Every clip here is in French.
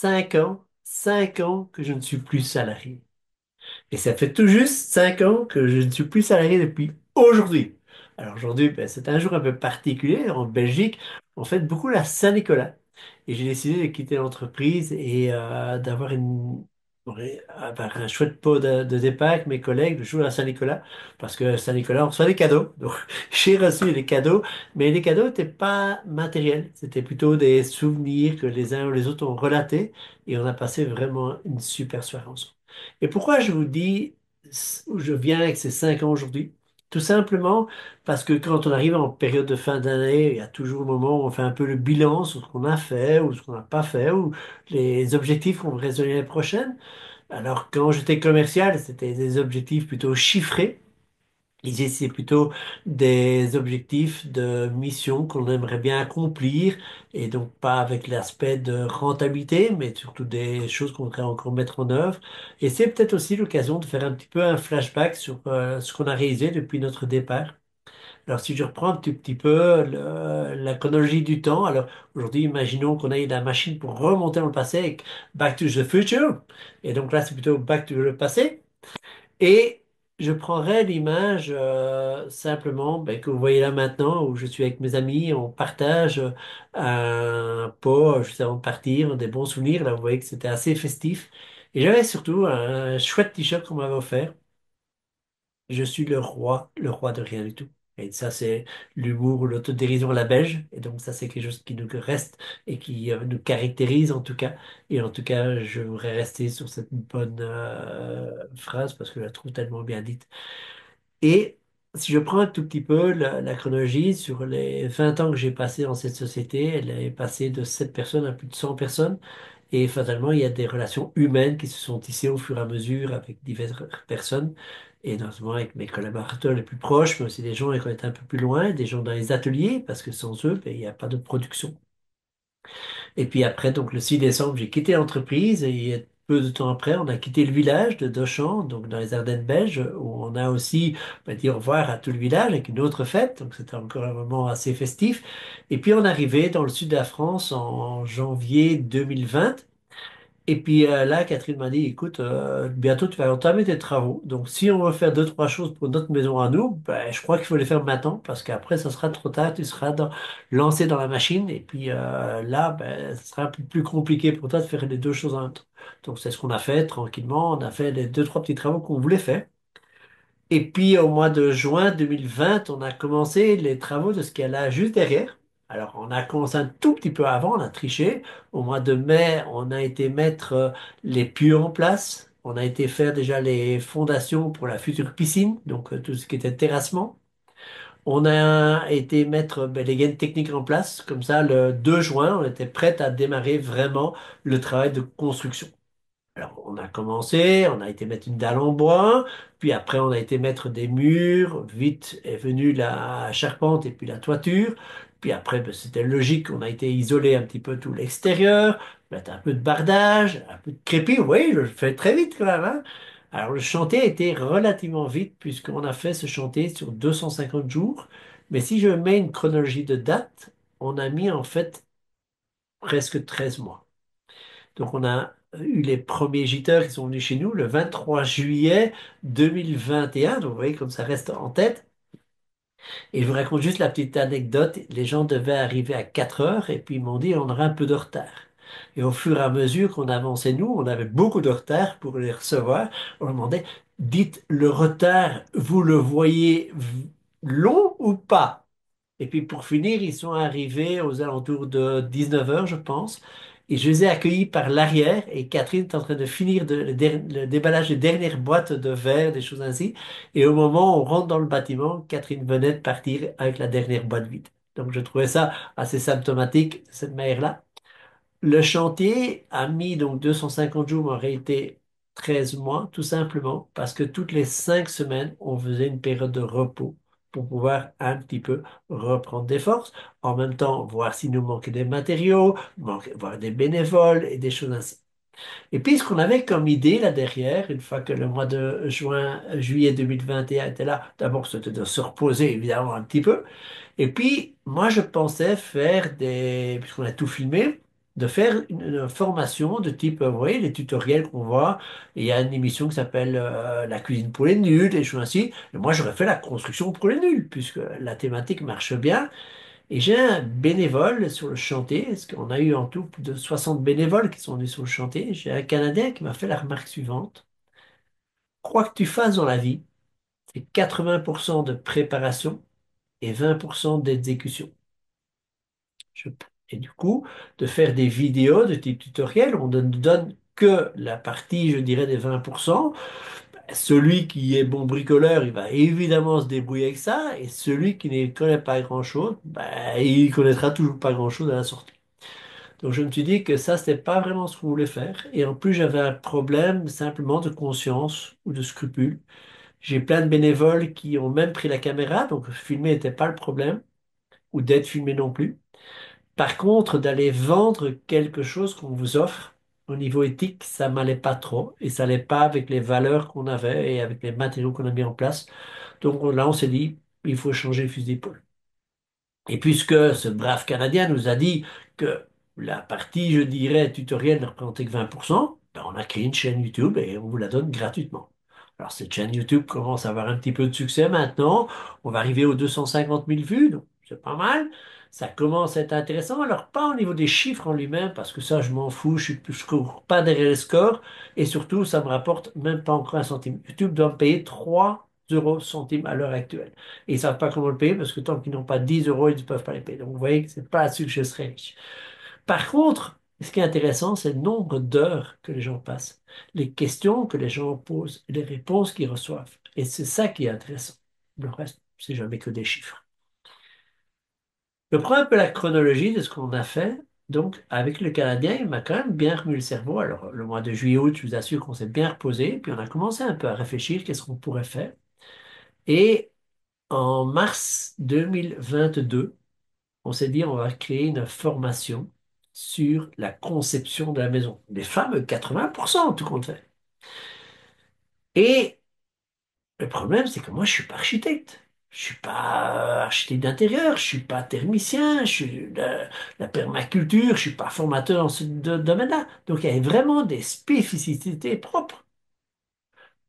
cinq ans que je ne suis plus salarié. Et ça fait tout juste 5 ans que je ne suis plus salarié depuis aujourd'hui. Alors aujourd'hui, ben, c'est un jour un peu particulier. En Belgique, on fête beaucoup la Saint-Nicolas. Et j'ai décidé de quitter l'entreprise et d'avoir avoir un chouette pot de départ avec mes collègues le jour de la Saint-Nicolas. Parce que Saint-Nicolas, on reçoit des cadeaux. Donc j'ai reçu des cadeaux. Mais les cadeaux n'étaient pas matériels. C'était plutôt des souvenirs que les uns ou les autres ont relatés. Et on a passé vraiment une super soirée ensemble. Et pourquoi je vous dis où je viens avec ces 5 ans aujourd'hui? Tout simplement parce que quand on arrive en période de fin d'année, il y a toujours le moment où on fait un peu le bilan sur ce qu'on a fait ou ce qu'on n'a pas fait ou les objectifs qu'on veut réaliser l'année prochaine. Alors quand j'étais commercial, c'était des objectifs plutôt chiffrés. Ici, c'est plutôt des objectifs de mission qu'on aimerait bien accomplir et donc pas avec l'aspect de rentabilité, mais surtout des choses qu'on voudrait encore mettre en œuvre. Et c'est peut-être aussi l'occasion de faire un petit peu un flashback sur ce qu'on a réalisé depuis notre départ. Alors, si je reprends un petit peu la chronologie du temps, alors aujourd'hui, imaginons qu'on ait la machine pour remonter dans le passé avec Back to the Future. Et donc là, c'est plutôt Back to le passé. Et je prendrais l'image simplement ben, que vous voyez là maintenant où je suis avec mes amis, on partage un pot juste avant de partir, des bons souvenirs. Là, vous voyez que c'était assez festif. Et j'avais surtout un chouette t-shirt qu'on m'avait offert. Je suis le roi de rien du tout. Et ça, c'est l'humour ou l'autodérision à la belge. Et donc, ça, c'est quelque chose qui nous reste et qui nous caractérise en tout cas. Et en tout cas, je voudrais rester sur cette bonne phrase parce que je la trouve tellement bien dite. Et si je prends un tout petit peu la chronologie sur les 20 ans que j'ai passé dans cette société, elle est passée de 7 personnes à plus de 100 personnes. Et fatalement, il y a des relations humaines qui se sont tissées au fur et à mesure avec diverses personnes, et notamment avec mes collaborateurs les plus proches, mais aussi des gens qui ont été un peu plus loin, des gens dans les ateliers, parce que sans eux, ben, il n'y a pas de production. Et puis après, donc le 6 décembre, j'ai quitté l'entreprise et peu de temps après, on a quitté le village de Dochamps, donc dans les Ardennes belges, où on a aussi dit au revoir à tout le village avec une autre fête. Donc c'était encore un moment assez festif. Et puis on arrivait dans le sud de la France en janvier 2020. Et puis là, Catherine m'a dit, écoute, bientôt tu vas entamer tes travaux. Donc si on veut faire deux, trois choses pour notre maison à nous, ben, je crois qu'il faut les faire maintenant parce qu'après, ça sera trop tard, tu seras lancé dans la machine. Et puis là, ben, ce sera un peu plus compliqué pour toi de faire les deux choses en même temps. Donc c'est ce qu'on a fait tranquillement. On a fait les deux, trois petits travaux qu'on voulait faire. Et puis au mois de juin 2020, on a commencé les travaux de ce qu'il y a là juste derrière. Alors on a commencé un tout petit peu avant, on a triché. Au mois de mai, on a été mettre les pieux en place. On a été faire déjà les fondations pour la future piscine, donc tout ce qui était terrassement. On a été mettre ben, les gaines techniques en place. Comme ça, le 2 juin, on était prêt à démarrer vraiment le travail de construction. Alors, on a commencé, on a été mettre une dalle en bois, puis après, on a été mettre des murs, vite est venue la charpente et puis la toiture, puis après, ben, c'était logique, on a été isolé un petit peu tout l'extérieur, mettre un peu de bardage, un peu de crépi, oui, je le fais très vite quand même, hein. Alors, le chantier a été relativement vite, puisqu'on a fait ce chantier sur 250 jours, mais si je mets une chronologie de date, on a mis en fait presque 13 mois. Donc, on a eu les premiers giteurs qui sont venus chez nous le 23 juillet 2021. Donc, vous voyez comme ça reste en tête. Et je vous raconte juste la petite anecdote. Les gens devaient arriver à 4 heures et puis ils m'ont dit on aura un peu de retard. Et au fur et à mesure qu'on avançait, nous, on avait beaucoup de retard pour les recevoir. On leur demandait, dites le retard, vous le voyez long ou pas? Et puis pour finir, ils sont arrivés aux alentours de 19 heures, je pense. Et je les ai accueillis par l'arrière. Et Catherine est en train de finir le déballage des dernières boîtes de verre, des choses ainsi. Et au moment où on rentre dans le bâtiment, Catherine venait de partir avec la dernière boîte vide. Donc je trouvais ça assez symptomatique de cette manière-là. Le chantier a mis donc 250 jours, mais en réalité 13 mois, tout simplement parce que toutes les 5 semaines, on faisait une période de repos pour pouvoir un petit peu reprendre des forces, en même temps voir s'il nous manquait des matériaux, voir des bénévoles et des choses ainsi. Et puis ce qu'on avait comme idée là derrière, une fois que le mois de juillet 2021 était là, d'abord c'était de se reposer évidemment un petit peu, et puis, moi, je pensais faire puisqu'on a tout filmé, de faire une formation de type, vous voyez, les tutoriels qu'on voit. Il y a une émission qui s'appelle La cuisine pour les nuls, des choses ainsi. Et moi, j'aurais fait la construction pour les nuls, puisque la thématique marche bien. Et j'ai un bénévole sur le chantier, parce qu'on a eu en tout plus de 60 bénévoles qui sont venus sur le chantier. J'ai un Canadien qui m'a fait la remarque suivante. Quoi que tu fasses dans la vie, c'est 80% de préparation et 20% d'exécution. Je- Et du coup, de faire des vidéos de type tutoriel, on ne donne que la partie, je dirais, des 20%. Celui qui est bon bricoleur, il va évidemment se débrouiller avec ça, et celui qui ne connaît pas grand-chose, ben, il connaîtra toujours pas grand-chose à la sortie. Donc je me suis dit que ça, c'était pas vraiment ce qu'on voulait faire. Et en plus, j'avais un problème simplement de conscience ou de scrupule. J'ai plein de bénévoles qui ont même pris la caméra, donc filmer n'était pas le problème, ou d'être filmé non plus. Par contre, d'aller vendre quelque chose qu'on vous offre au niveau éthique, ça m'allait pas trop et ça allait pas avec les valeurs qu'on avait et avec les matériaux qu'on a mis en place. Donc là, on s'est dit, il faut changer le fusil d'épaule. Et puisque ce brave Canadien nous a dit que la partie, je dirais, tutoriel ne représentait que 20%, ben on a créé une chaîne YouTube et on vous la donne gratuitement. Alors cette chaîne YouTube commence à avoir un petit peu de succès maintenant. On va arriver aux 250 000 vues, donc c'est pas mal. Ça commence à être intéressant. Alors pas au niveau des chiffres en lui-même, parce que ça je m'en fous, je cours pas derrière les scores. Et surtout, ça me rapporte même pas encore un centime. YouTube doit me payer 3 euros centimes à l'heure actuelle. Et ils savent pas comment le payer parce que tant qu'ils n'ont pas 10 euros, ils ne peuvent pas les payer. Donc vous voyez que c'est pas là-dessus que je serai riche. Par contre, ce qui est intéressant, c'est le nombre d'heures que les gens passent, les questions que les gens posent, et les réponses qu'ils reçoivent. Et c'est ça qui est intéressant. Le reste, c'est jamais que des chiffres. Je prends un peu la chronologie de ce qu'on a fait. Donc, avec le Canadien, il m'a quand même bien remué le cerveau. Alors, le mois de juillet-août, je vous assure qu'on s'est bien reposé. Puis, on a commencé un peu à réfléchir qu'est-ce qu'on pourrait faire. Et en mars 2022, on s'est dit on va créer une formation sur la conception de la maison. Les fameux 80%, tout compte fait. Et le problème, c'est que moi, je suis pas architecte. Je suis pas architecte d'intérieur, je suis pas thermicien, je suis de la permaculture, je suis pas formateur dans ce domaine-là. Donc, il y avait vraiment des spécificités propres.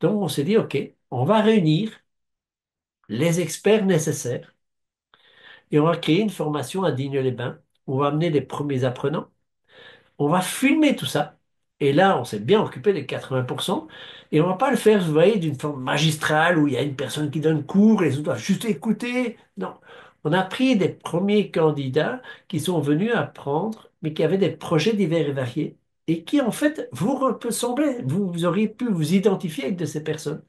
Donc, on s'est dit, OK, on va réunir les experts nécessaires et on va créer une formation à Digne-les-Bains. On va amener les premiers apprenants. On va filmer tout ça. Et là, on s'est bien occupé des 80%. Et on va pas le faire, vous voyez, d'une forme magistrale où il y a une personne qui donne cours et les autres doivent juste écouter. Non. On a pris des premiers candidats qui sont venus apprendre, mais qui avaient des projets divers et variés. Et qui, en fait, vous ressemblaient. Vous auriez pu vous identifier avec de ces personnes.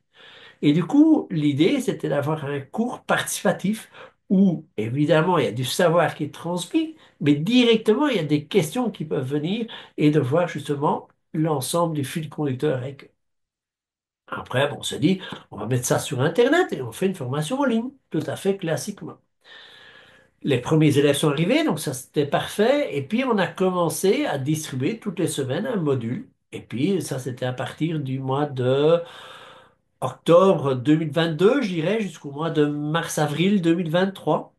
Et du coup, l'idée, c'était d'avoir un cours participatif où, évidemment, il y a du savoir qui est transmis, mais directement, il y a des questions qui peuvent venir et de voir justement l'ensemble du fil conducteur avec eux. Après, bon, on se dit, on va mettre ça sur Internet et on fait une formation en ligne, tout à fait classiquement. Les premiers élèves sont arrivés, donc ça c'était parfait. Et puis on a commencé à distribuer toutes les semaines un module. Et puis ça c'était à partir du mois de octobre 2022, je dirais, jusqu'au mois de mars-avril 2023.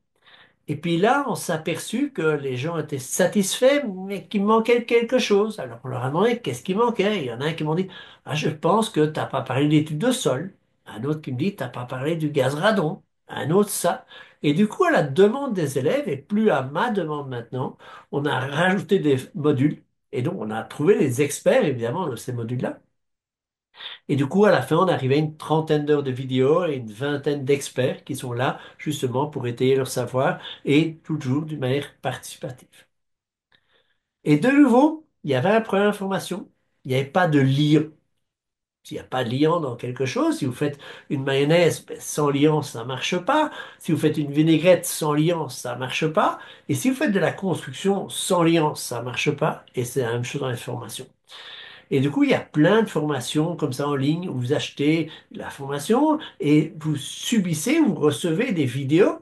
Et puis là, on s'est aperçu que les gens étaient satisfaits, mais qu'il manquait quelque chose. Alors on leur a demandé qu'est-ce qui manquait. Il y en a un qui m'ont dit, ah, je pense que tu n'as pas parlé d'études de sol. Un autre qui me dit, tu n'as pas parlé du gaz radon. Un autre ça. Et du coup, à la demande des élèves, et plus à ma demande maintenant, on a rajouté des modules. Et donc, on a trouvé les experts, évidemment, de ces modules-là. Et du coup, à la fin, on arrivait à une trentaine d'heures de vidéos et une vingtaine d'experts qui sont là justement pour étayer leur savoir et toujours d'une manière participative. Et de nouveau, il y avait un problème d'information. Il n'y avait pas de liant. S'il n'y a pas de liant dans quelque chose, si vous faites une mayonnaise ben, sans liant, ça ne marche pas. Si vous faites une vinaigrette sans liant, ça ne marche pas. Et si vous faites de la construction sans liant, ça ne marche pas. Et c'est la même chose dans les formations. Et du coup, il y a plein de formations comme ça en ligne où vous achetez la formation et vous subissez, vous recevez des vidéos.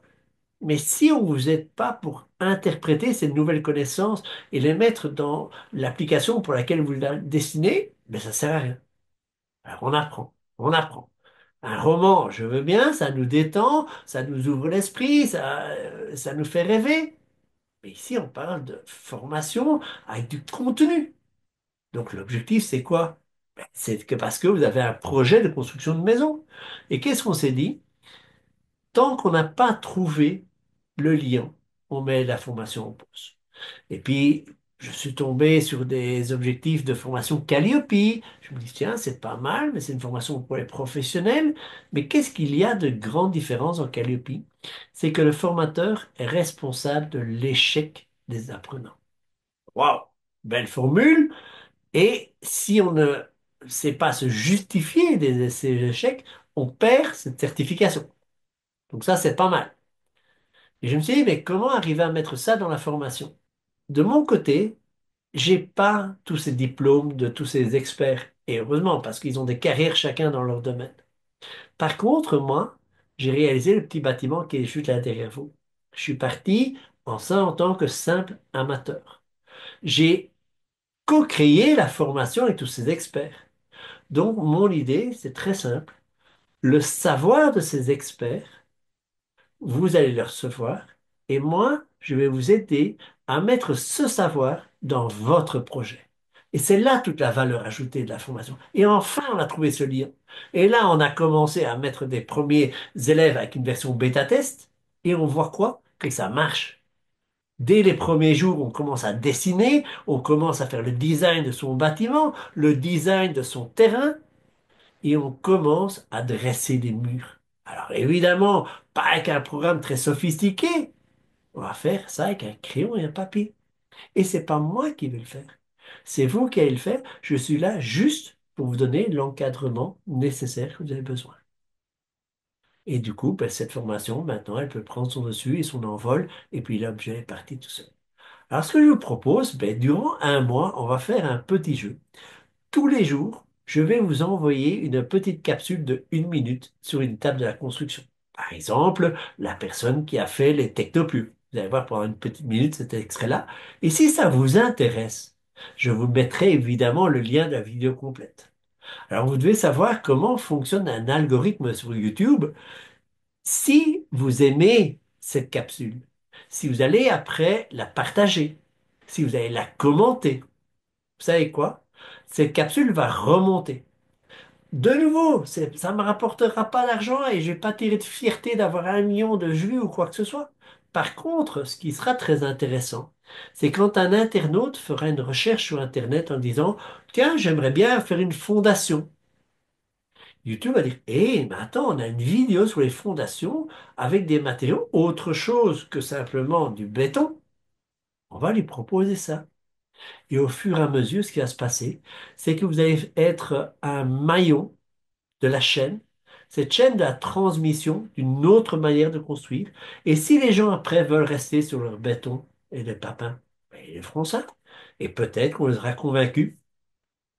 Mais si on ne vous aide pas pour interpréter ces nouvelles connaissances et les mettre dans l'application pour laquelle vous la destinez, ben ça sert à rien. Alors on apprend, on apprend. Un roman, je veux bien, ça nous détend, ça nous ouvre l'esprit, ça nous fait rêver. Mais ici, on parle de formation avec du contenu. Donc l'objectif, c'est quoi? Ben, c'est que parce que vous avez un projet de construction de maison. Et qu'est-ce qu'on s'est dit? Tant qu'on n'a pas trouvé le lien, on met la formation en pause. Et puis, je suis tombé sur des objectifs de formation Calliope. Je me dis, tiens, c'est pas mal, mais c'est une formation pour les professionnels. Mais qu'est-ce qu'il y a de grande différence en Calliope? C'est que le formateur est responsable de l'échec des apprenants. Waouh! Belle formule. Et si on ne sait pas se justifier de ces échecs, on perd cette certification. Donc ça, c'est pas mal. Et je me suis dit, mais comment arriver à mettre ça dans la formation? De mon côté, j'ai pas tous ces diplômes de tous ces experts. Et heureusement, parce qu'ils ont des carrières chacun dans leur domaine. Par contre, moi, j'ai réalisé le petit bâtiment qui est juste là derrière vous. Je suis parti en ça en tant que simple amateur. J'ai co-créé la formation avec tous ces experts. Donc, mon idée, c'est très simple. Le savoir de ces experts, vous allez le recevoir et moi, je vais vous aider à mettre ce savoir dans votre projet. Et c'est là toute la valeur ajoutée de la formation. Et enfin, on a trouvé ce lien. Et là, on a commencé à mettre des premiers élèves avec une version bêta-test et on voit quoi? Que ça marche. Dès les premiers jours, on commence à dessiner, on commence à faire le design de son bâtiment, le design de son terrain, et on commence à dresser des murs. Alors évidemment, pas avec un programme très sophistiqué. On va faire ça avec un crayon et un papier. Et c'est pas moi qui vais le faire. C'est vous qui allez le faire. Je suis là juste pour vous donner l'encadrement nécessaire que vous avez besoin. Et du coup, ben, cette formation, maintenant, elle peut prendre son dessus et son envol, et puis l'objet est parti tout seul. Alors, ce que je vous propose, ben, durant un mois, on va faire un petit jeu. Tous les jours, je vais vous envoyer une petite capsule de 1 minute sur une table de la construction. Par exemple, la personne qui a fait les technopubs. Vous allez voir pendant une petite minute cet extrait-là. Et si ça vous intéresse, je vous mettrai évidemment le lien de la vidéo complète. Alors, vous devez savoir comment fonctionne un algorithme sur YouTube. Si vous aimez cette capsule, si vous allez après la partager, si vous allez la commenter, vous savez quoi? Cette capsule va remonter. De nouveau, ça ne me rapportera pas d'argent et je vais pas tirer de fierté d'avoir 1 million de vues ou quoi que ce soit. Par contre, ce qui sera très intéressant, c'est quand un internaute fera une recherche sur Internet en disant, tiens, j'aimerais bien faire une fondation. YouTube va dire, hé, mais attends, on a une vidéo sur les fondations avec des matériaux autre chose que simplement du béton. On va lui proposer ça. Et au fur et à mesure, ce qui va se passer, c'est que vous allez être un maillon de la chaîne, cette chaîne de la transmission d'une autre manière de construire. Et si les gens après veulent rester sur leur béton et les papins, ben, ils feront ça. Et peut-être qu'on les aura convaincus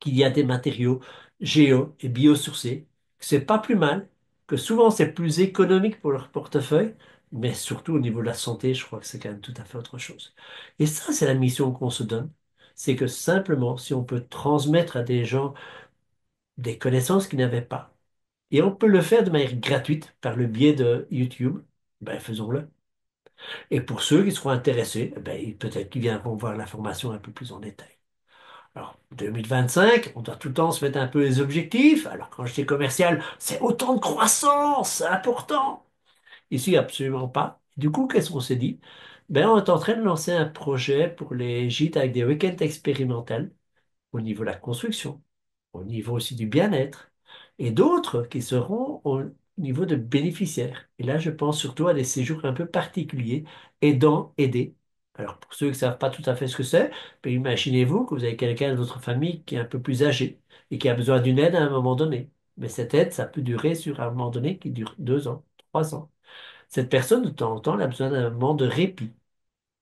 qu'il y a des matériaux géo et biosourcés, que c'est pas plus mal, que souvent c'est plus économique pour leur portefeuille, mais surtout au niveau de la santé, je crois que c'est quand même tout à fait autre chose. Et ça, c'est la mission qu'on se donne. C'est que simplement, si on peut transmettre à des gens des connaissances qu'ils n'avaient pas, et on peut le faire de manière gratuite par le biais de YouTube, ben faisons-le. Et pour ceux qui seront intéressés, ben, peut-être qu'ils viendront voir la formation un peu plus en détail. Alors, 2025, on doit tout le temps se mettre un peu les objectifs. Alors, quand je dis commercial, c'est autant de croissance, c'est important. Ici, absolument pas. Du coup, qu'est-ce qu'on s'est dit? Ben, on est en train de lancer un projet pour les gîtes avec des week-ends expérimentaux au niveau de la construction, au niveau aussi du bien-être, et d'autres qui seront au niveau de bénéficiaires. Et là, je pense surtout à des séjours un peu particuliers, aidant, aider. Alors, pour ceux qui ne savent pas tout à fait ce que c'est, ben, imaginez-vous que vous avez quelqu'un de votre famille qui est un peu plus âgé et qui a besoin d'une aide à un moment donné. Mais cette aide, ça peut durer sur un moment donné qui dure 2 ans, 3 ans. Cette personne, de temps en temps, elle a besoin d'un moment de répit,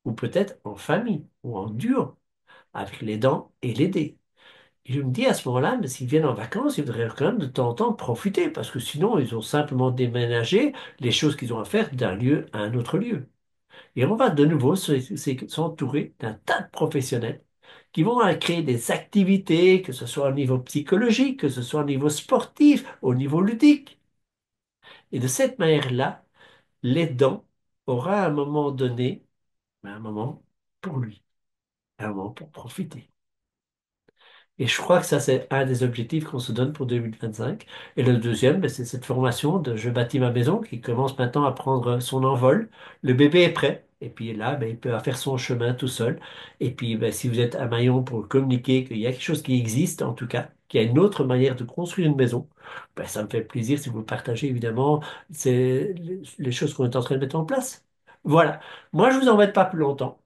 ou peut-être en famille, ou en duo, avec l'aidant et l'aider. Et je me dis à ce moment-là, mais s'ils viennent en vacances, ils voudraient quand même de temps en temps profiter, parce que sinon, ils ont simplement déménagé les choses qu'ils ont à faire d'un lieu à un autre lieu. Et on va de nouveau s'entourer d'un tas de professionnels qui vont créer des activités, que ce soit au niveau psychologique, que ce soit au niveau sportif, au niveau ludique. Et de cette manière-là, l'aidant aura à un moment donné, à un moment, pour lui, un moment pour profiter. Et je crois que ça, c'est un des objectifs qu'on se donne pour 2025. Et le deuxième, ben, c'est cette formation de Je bâtis ma maison qui commence maintenant à prendre son envol. Le bébé est prêt. Et puis là, ben, il peut faire son chemin tout seul. Et puis, ben, si vous êtes un maillon pour communiquer qu'il y a quelque chose qui existe, en tout cas, qu'il y a une autre manière de construire une maison, ben, ça me fait plaisir si vous partagez, évidemment, c'est les choses qu'on est en train de mettre en place. Voilà. Moi, je vous embête pas plus longtemps.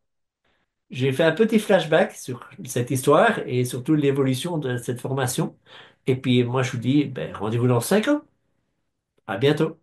J'ai fait un petit flashback sur cette histoire et surtout l'évolution de cette formation. Et puis moi, je vous dis, ben, rendez-vous dans 5 ans. À bientôt.